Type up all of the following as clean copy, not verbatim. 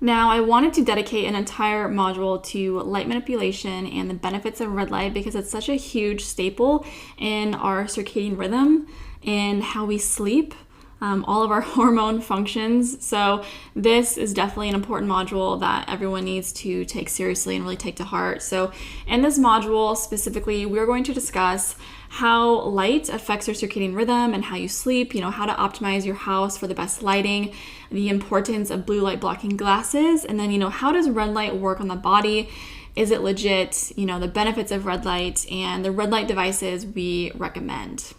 Now, I wanted to dedicate an entire module to light manipulation and the benefits of red light because it's such a huge staple in our circadian rhythm and how we sleep, all of our hormone functions. So this is definitely an important module that everyone needs to take seriously and really take to heart. So in this module specifically, we're going to discuss how light affects your circadian rhythm and how you sleep, how to optimize your house for the best lighting, the importance of blue light blocking glasses, and then, how does red light work on the body? Is it legit? The benefits of red light and the red light devices we recommend.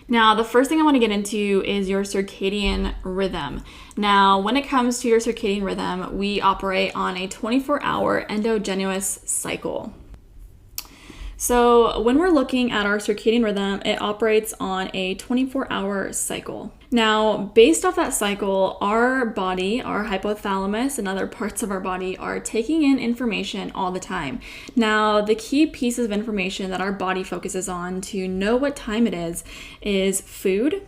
Now, the first thing I want to get into is your circadian rhythm. Now, when it comes to your circadian rhythm, we operate on a 24-hour endogenous cycle. So when we're looking at our circadian rhythm, it operates on a 24-hour cycle. Now, based off that cycle, our body, our hypothalamus and other parts of our body are taking in information all the time. Now, the key pieces of information that our body focuses on to know what time it is food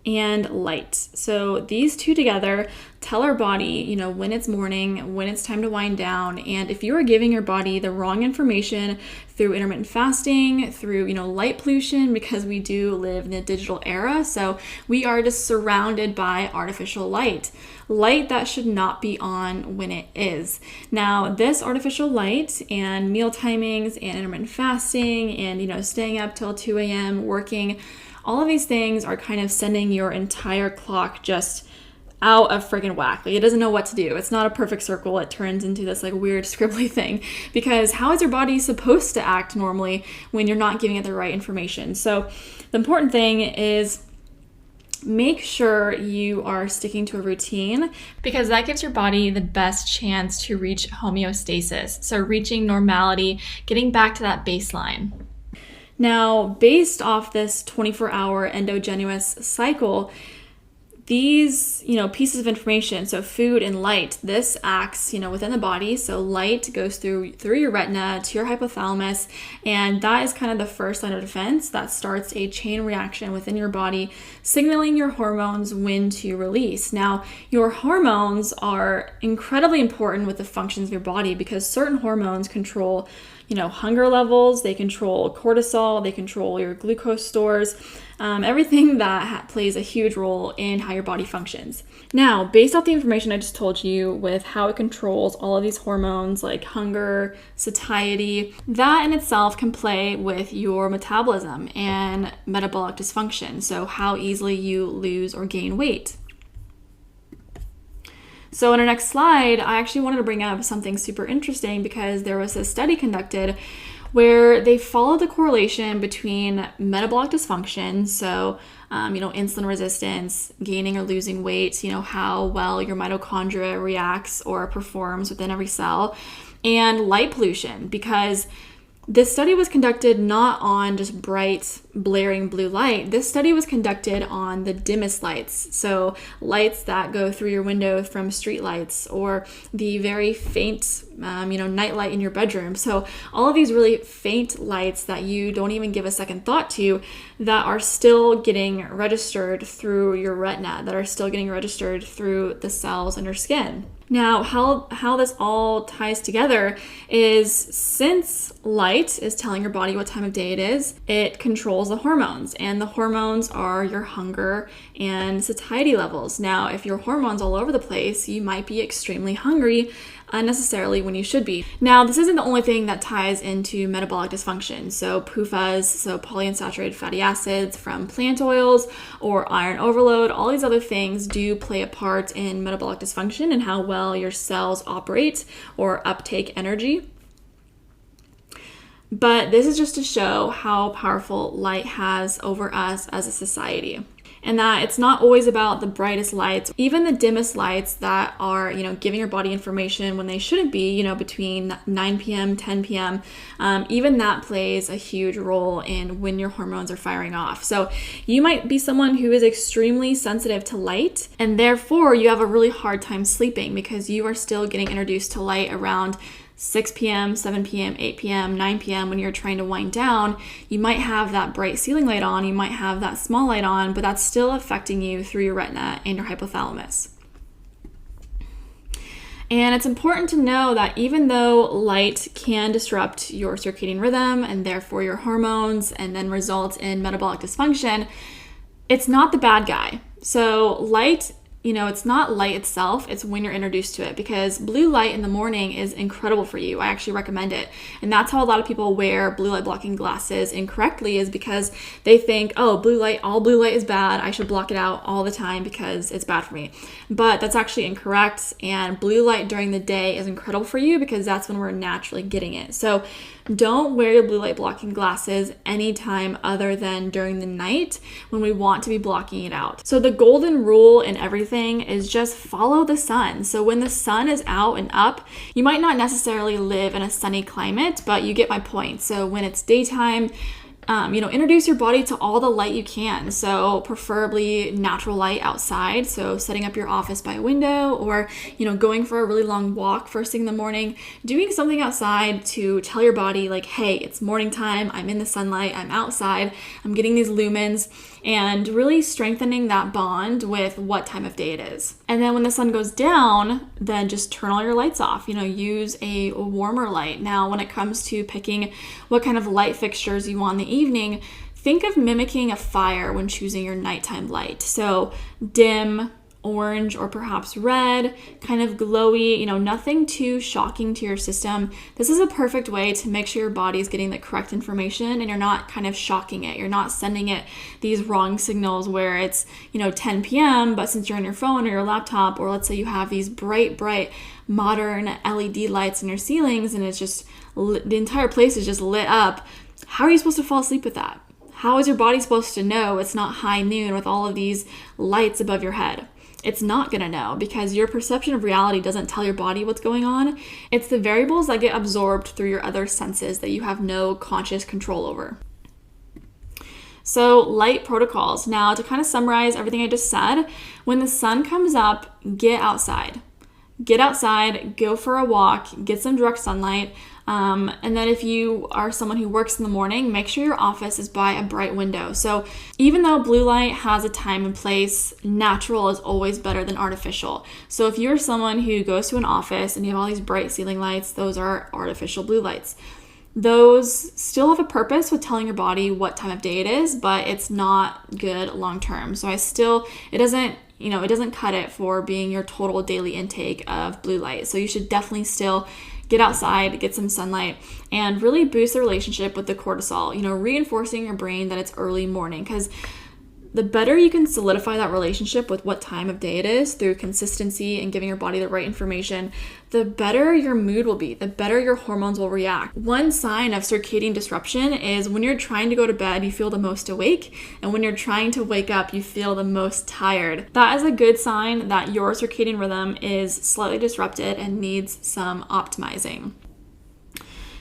and light. So these two together tell our body, when it's morning, when it's time to wind down. And if you are giving your body the wrong information through intermittent fasting, through, light pollution, because we do live in a digital era, so we are just surrounded by artificial light that should not be on when it is. Now, this artificial light and meal timings and intermittent fasting and, staying up till 2 a.m., working, all of these things are kind of sending your entire clock just out of friggin' whack. It doesn't know what to do. It's not a perfect circle. It turns into this weird scribbly thing, because how is your body supposed to act normally when you're not giving it the right information? So the important thing is make sure you are sticking to a routine, because that gives your body the best chance to reach homeostasis. So reaching normality, getting back to that baseline. Now, based off this 24-hour endogenous cycle, these, pieces of information, so food and light, this acts, within the body. So light goes through your retina to your hypothalamus, and that is kind of the first line of defense that starts a chain reaction within your body, signaling your hormones when to release. Now, your hormones are incredibly important with the functions of your body, because certain hormones control hunger levels, they control cortisol, they control your glucose stores, everything that plays a huge role in how your body functions. Now, based off the information I just told you with how it controls all of these hormones like hunger, satiety, that in itself can play with your metabolism and metabolic dysfunction, so how easily you lose or gain weight. So in our next slide, I actually wanted to bring up something super interesting, because there was a study conducted where they followed the correlation between metabolic dysfunction, so insulin resistance, gaining or losing weight, how well your mitochondria reacts or performs within every cell, and light pollution, because this study was conducted not on just bright, blaring blue light. This study was conducted on the dimmest lights. So lights that go through your window from street lights, or the very faint, night light in your bedroom. So all of these really faint lights that you don't even give a second thought to, that are still getting registered through your retina, that are still getting registered through the cells in your skin. Now, how this all ties together is, since light is telling your body what time of day it is, it controls the hormones, and the hormones are your hunger and satiety levels. Now, if your hormones all over the place, you might be extremely hungry unnecessarily when you should be. Now, this isn't the only thing that ties into metabolic dysfunction. So PUFAs, so polyunsaturated fatty acids from plant oils, or iron overload, all these other things do play a part in metabolic dysfunction and how well your cells operate or uptake energy. But this is just to show how powerful light has over us as a society. And that it's not always about the brightest lights, even the dimmest lights that are, giving your body information when they shouldn't be, between 9 p.m., 10 p.m. Even that plays a huge role in when your hormones are firing off. So you might be someone who is extremely sensitive to light, and therefore you have a really hard time sleeping, because you are still getting introduced to light around 6 p.m., 7 p.m., 8 p.m., 9 p.m. when you're trying to wind down. You might have that bright ceiling light on, you might have that small light on, but that's still affecting you through your retina and your hypothalamus. And it's important to know that even though light can disrupt your circadian rhythm and therefore your hormones and then result in metabolic dysfunction, it's not the bad guy. So light, it's not light itself, it's when you're introduced to it, because blue light in the morning is incredible for you. I actually recommend it. And that's how a lot of people wear blue light blocking glasses incorrectly, is because they think, oh, all blue light is bad. I should block it out all the time because it's bad for me. But that's actually incorrect. And blue light during the day is incredible for you because that's when we're naturally getting it. So don't wear your blue light blocking glasses anytime other than during the night when we want to be blocking it out. So the golden rule in everything is just follow the sun. So when the sun is out and up, you might not necessarily live in a sunny climate, but you get my point. So when it's daytime, introduce your body to all the light you can. So preferably natural light outside. So setting up your office by a window, or, going for a really long walk first thing in the morning, doing something outside to tell your body like, hey, it's morning time. I'm in the sunlight. I'm outside. I'm getting these lumens, and really strengthening that bond with what time of day it is. And then when the sun goes down, then just turn all your lights off, use a warmer light. Now, when it comes to picking what kind of light fixtures you want in the evening, think of mimicking a fire when choosing your nighttime light. So dim, orange, or perhaps red, kind of glowy, nothing too shocking to your system. This is a perfect way to make sure your body is getting the correct information and you're not kind of shocking it. You're not sending it these wrong signals where it's, 10 p.m., but since you're on your phone or your laptop, or let's say you have these bright modern LED lights in your ceilings and it's just, the entire place is just lit up. How are you supposed to fall asleep with that? How is your body supposed to know it's not high noon with all of these lights above your head? It's not going to know, because your perception of reality doesn't tell your body what's going on. It's the variables that get absorbed through your other senses that you have no conscious control over. So light protocols. Now, to kind of summarize everything I just said, when the sun comes up, get outside. Get outside, go for a walk, get some direct sunlight. And then if you are someone who works in the morning, make sure your office is by a bright window. So even though blue light has a time and place, natural is always better than artificial. So if you're someone who goes to an office and you have all these bright ceiling lights, those are artificial blue lights. Those still have a purpose with telling your body what time of day it is, but it's not good long term. So it doesn't cut it for being your total daily intake of blue light. So you should definitely still get outside, get some sunlight, and really boost the relationship with the cortisol, reinforcing your brain that it's early morning, because the better you can solidify that relationship with what time of day it is through consistency and giving your body the right information, the better your mood will be, the better your hormones will react. One sign of circadian disruption is when you're trying to go to bed, you feel the most awake, and when you're trying to wake up, you feel the most tired. That is a good sign that your circadian rhythm is slightly disrupted and needs some optimizing.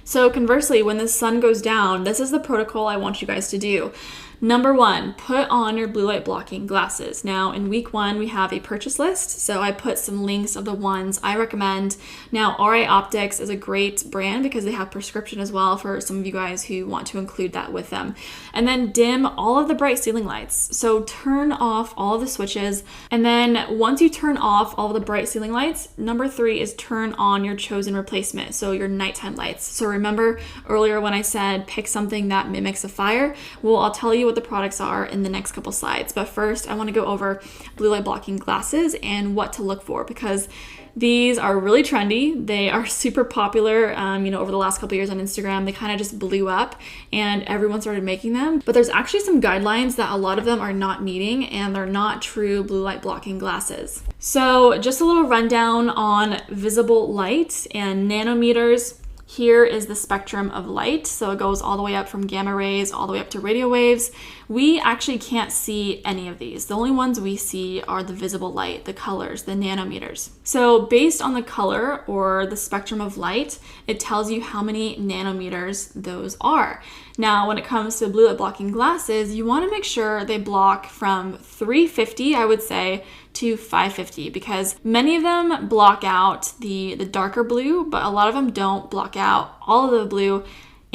So conversely, when the sun goes down, this is the protocol I want you guys to do. Number 1, put on your blue light blocking glasses. Now, in week 1, we have a purchase list, so I put some links of the ones I recommend. Now, RA Optics is a great brand because they have prescription as well for some of you guys who want to include that with them. And then dim all of the bright ceiling lights. So turn off all of the switches. And then once you turn off all of the bright ceiling lights, number 3 is turn on your chosen replacement, so your nighttime lights. So remember earlier when I said pick something that mimics a fire? Well, I'll tell you what the products are in the next couple slides. But first, I want to go over blue light blocking glasses and what to look for, because these are really trendy. They are super popular. Over the last couple years on Instagram, they kind of just blew up and everyone started making them. But there's actually some guidelines that a lot of them are not meeting, and they're not true blue light blocking glasses. So just a little rundown on visible light and nanometers. Here is the spectrum of light. So it goes all the way up from gamma rays all the way up to radio waves. We actually can't see any of these. The only ones we see are the visible light, the colors, the nanometers. So based on the color or the spectrum of light, it tells you how many nanometers those are. Now, when it comes to blue light blocking glasses, you want to make sure they block from 350, I would say, to 550, because many of them block out the darker blue, but a lot of them don't block out all of the blue.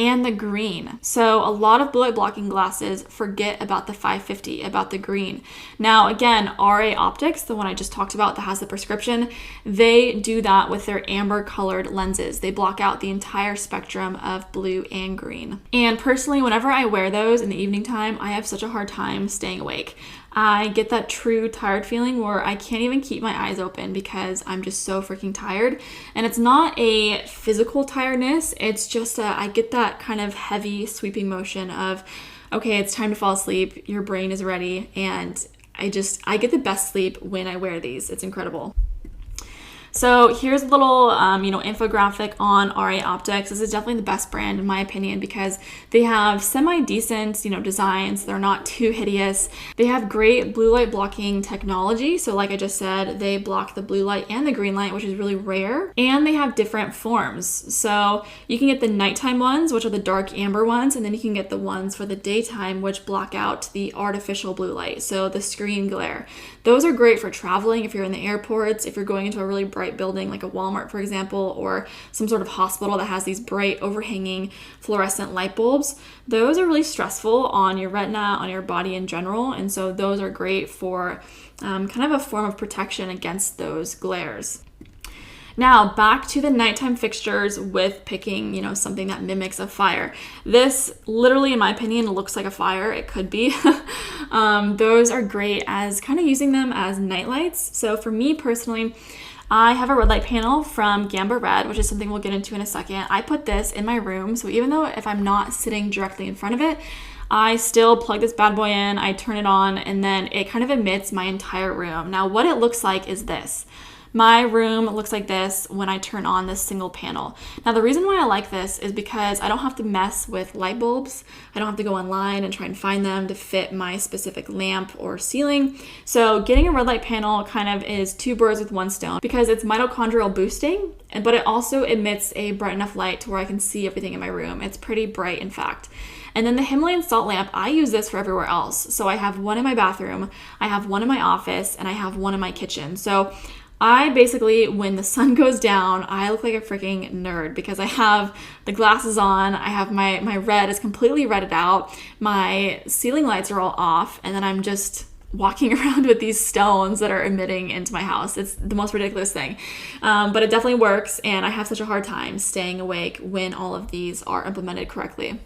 and the green. So a lot of blue light blocking glasses forget about the 550, about the green. Now, again, RA Optics, the one I just talked about that has the prescription, they do that with their amber colored lenses. They block out the entire spectrum of blue and green. And personally, whenever I wear those in the evening time, I have such a hard time staying awake. I get that true tired feeling where I can't even keep my eyes open because I'm just so freaking tired. And it's not a physical tiredness, it's just I get that kind of heavy sweeping motion of, okay, it's time to fall asleep, your brain is ready, and I get the best sleep when I wear these. It's incredible. So here's a little, infographic on RA Optics. This is definitely the best brand in my opinion because they have semi-decent, designs. They're not too hideous. They have great blue light blocking technology. So like I just said, they block the blue light and the green light, which is really rare. And they have different forms. So you can get the nighttime ones, which are the dark amber ones, and then you can get the ones for the daytime, which block out the artificial blue light. So the screen glare. Those are great for traveling if you're in the airports, if you're going into a really bright building like a Walmart, for example, or some sort of hospital that has these bright overhanging fluorescent light bulbs. Those are really stressful on your retina, on your body in general. And so those are great for kind of a form of protection against those glares. Now, back to the nighttime fixtures with picking, something that mimics a fire. This literally, in my opinion, looks like a fire. It could be. Those are great as kind of using them as night lights. So for me personally, I have a red light panel from Gamba Red, which is something we'll get into in a second. I put this in my room. So even though if I'm not sitting directly in front of it, I still plug this bad boy in, I turn it on, and then it kind of emits my entire room. Now, what it looks like is this. My room looks like this when I turn on this single panel. Now, the reason why I like this is because I don't have to mess with light bulbs. I don't have to go online and try and find them to fit my specific lamp or ceiling. So getting a red light panel kind of is two birds with one stone because it's mitochondrial boosting, but it also emits a bright enough light to where I can see everything in my room. It's pretty bright, in fact. And then the Himalayan salt lamp, I use this for everywhere else. So I have one in my bathroom, I have one in my office, and I have one in my kitchen. So I basically, when the sun goes down, I look like a freaking nerd because I have the glasses on, I have my red is completely redded out, my ceiling lights are all off, and then I'm just walking around with these stones that are emitting into my house. It's the most ridiculous thing. But it definitely works, and I have such a hard time staying awake when all of these are implemented correctly.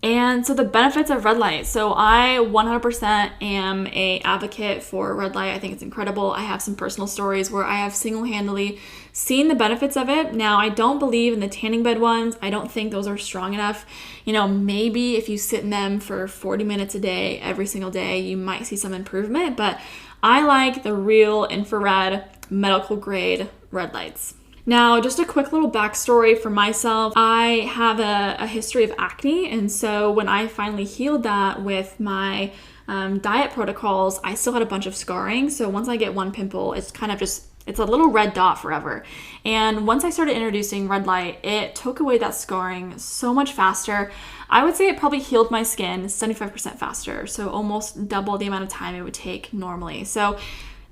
And so the benefits of red light. So I 100% am an advocate for red light. I think it's incredible. I have some personal stories where I have single-handedly seen the benefits of it. Now, I don't believe in the tanning bed ones. I don't think those are strong enough. Maybe if you sit in them for 40 minutes a day, every single day, you might see some improvement. But I like the real infrared, medical grade red lights. Now, just a quick little backstory for myself. I have a history of acne, and so when I finally healed that with my diet protocols, I still had a bunch of scarring. So once I get one pimple, it's kind of just, it's a little red dot forever. And once I started introducing red light, it took away that scarring so much faster. I would say it probably healed my skin 75% faster, so almost double the amount of time it would take normally. So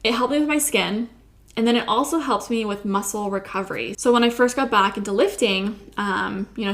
it helped me with my skin. And then it also helps me with muscle recovery. So when I first got back into lifting,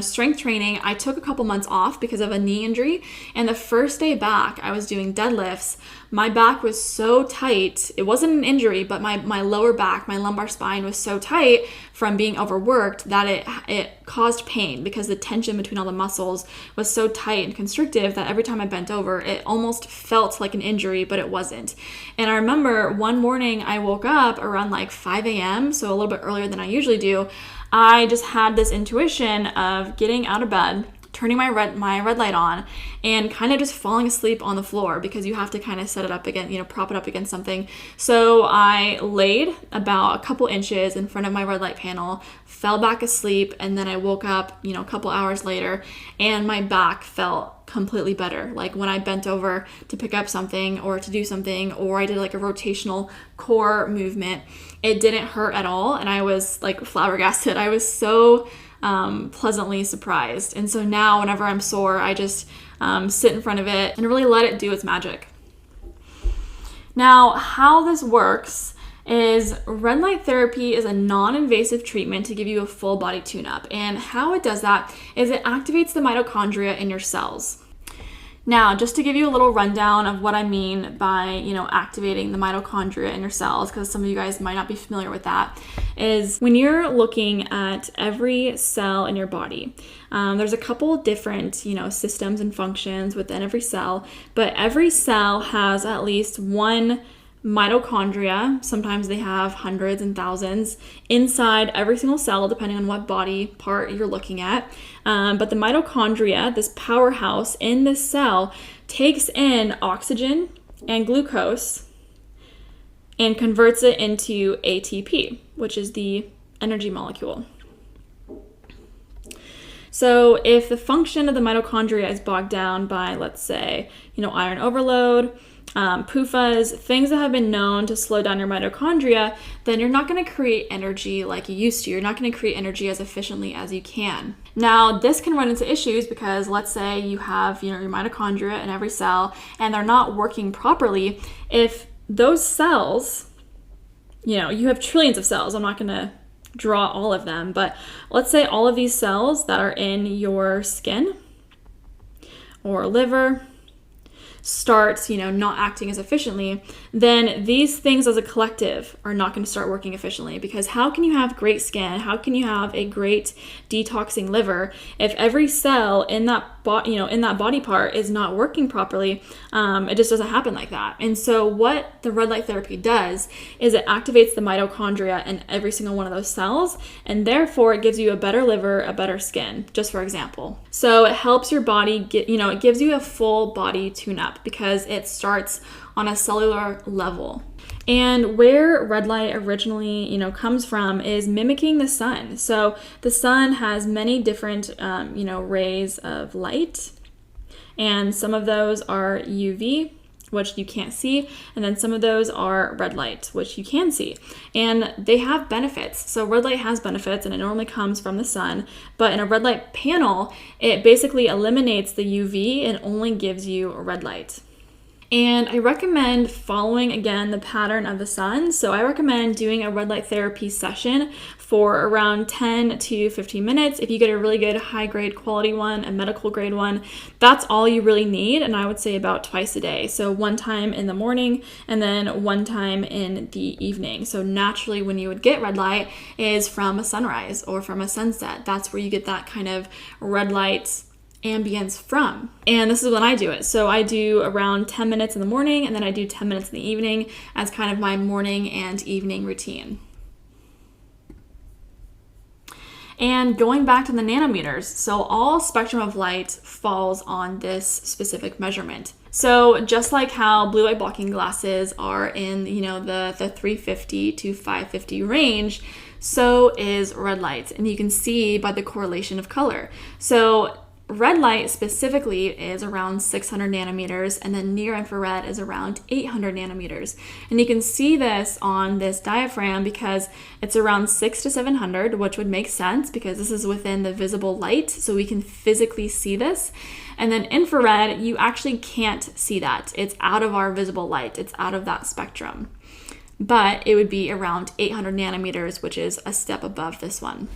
strength training, I took a couple months off because of a knee injury. And the first day back, I was doing deadlifts. My back was so tight. It wasn't an injury, but my lower back, my lumbar spine was so tight from being overworked that it caused pain because the tension between all the muscles was so tight and constrictive that every time I bent over, it almost felt like an injury, but it wasn't. And I remember one morning I woke up around like 5 a.m., so a little bit earlier than I usually do. I just had this intuition of getting out of bed, turning my red light on, and kind of just falling asleep on the floor because you have to kind of set it up again, prop it up against something. So I laid about a couple inches in front of my red light panel, fell back asleep, and then I woke up, a couple hours later, and my back felt completely better. Like when I bent over to pick up something or to do something, or I did like a rotational core movement, it didn't hurt at all. And I was like flabbergasted. I was so pleasantly surprised. And so now whenever I'm sore, I just sit in front of it and really let it do its magic. Now, how this works is red light therapy is a non-invasive treatment to give you a full body tune-up. And how it does that is it activates the mitochondria in your cells. Now, just to give you a little rundown of what I mean by, activating the mitochondria in your cells, because some of you guys might not be familiar with that, is when you're looking at every cell in your body, there's a couple different, systems and functions within every cell, but every cell has at least one mitochondria. Sometimes they have hundreds and thousands inside every single cell, depending on what body part you're looking at. But the mitochondria, this powerhouse in this cell, takes in oxygen and glucose and converts it into ATP, which is the energy molecule. So if the function of the mitochondria is bogged down by, let's say, iron overload, PUFAs, things that have been known to slow down your mitochondria, then you're not going to create energy like you used to. You're not going to create energy as efficiently as you can. Now, this can run into issues because let's say you have, your mitochondria in every cell and they're not working properly. If those cells, you have trillions of cells. I'm not going to draw all of them, but let's say all of these cells that are in your skin or liver starts, not acting as efficiently, then these things as a collective are not going to start working efficiently, because how can you have great skin? How can you have a great detoxing liver if every cell in that body part is not working properly? It just doesn't happen like that. And so what the red light therapy does is it activates the mitochondria in every single one of those cells, and therefore it gives you a better liver, a better skin, just for example. So it helps your body get, it gives you a full body tune-up because it starts on a cellular level. And where red light originally, comes from is mimicking the sun. So the sun has many different, rays of light, and some of those are UV, which you can't see, and then some of those are red light, which you can see, and they have benefits. So red light has benefits, and it normally comes from the sun, but in a red light panel, it basically eliminates the UV and only gives you red light. And I recommend following, again, the pattern of the sun. So I recommend doing a red light therapy session for around 10 to 15 minutes. If you get a really good high grade quality one, a medical grade one, that's all you really need. And I would say about twice a day. So one time in the morning and then one time in the evening. So naturally when you would get red light is from a sunrise or from a sunset. That's where you get that kind of red light ambience from. And this is when I do it. So I do around 10 minutes in the morning and then I do 10 minutes in the evening as kind of my morning and evening routine. And going back to the nanometers, so all spectrum of light falls on this specific measurement. So just like how blue light blocking glasses are in, the 350 to 550 range, so is red light. And you can see by the correlation of color. So red light specifically is around 600 nanometers, and then near infrared is around 800 nanometers. And you can see this on this diaphragm because it's around 600 to 700, which would make sense because this is within the visible light, so we can physically see this. And then infrared, you actually can't see that. It's out of our visible light. It's out of that spectrum. But it would be around 800 nanometers, which is a step above this one.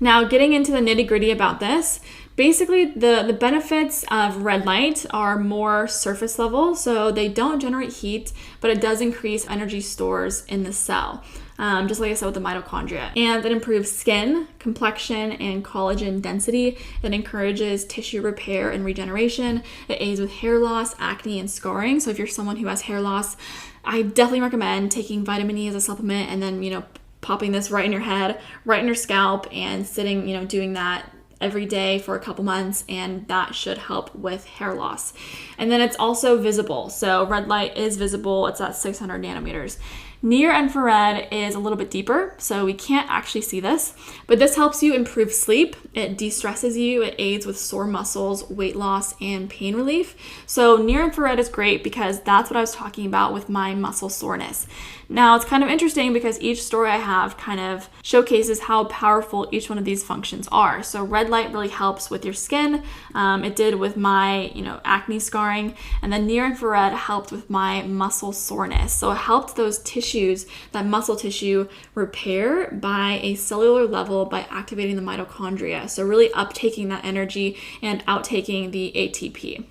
Now, getting into the nitty-gritty about this, basically the benefits of red light are more surface level, so they don't generate heat, but it does increase energy stores in the cell, just like I said with the mitochondria. And it improves skin, complexion, and collagen density. It encourages tissue repair and regeneration. It aids with hair loss, acne, and scarring. So if you're someone who has hair loss, I definitely recommend taking vitamin E as a supplement and then, popping this right in your head, right in your scalp, and sitting, doing that every day for a couple months, and that should help with hair loss. And then it's also visible. So red light is visible. It's at 600 nanometers. Near infrared is a little bit deeper, so we can't actually see this, but this helps you improve sleep. It de-stresses you, it aids with sore muscles, weight loss, and pain relief. So near infrared is great because that's what I was talking about with my muscle soreness. Now, it's kind of interesting because each story I have kind of showcases how powerful each one of these functions are. So red light really helps with your skin. It did with my, acne scarring, and then near infrared helped with my muscle soreness. So it helped those tissues, that muscle tissue, repair by a cellular level by activating the mitochondria. So really uptaking that energy and outtaking the ATP.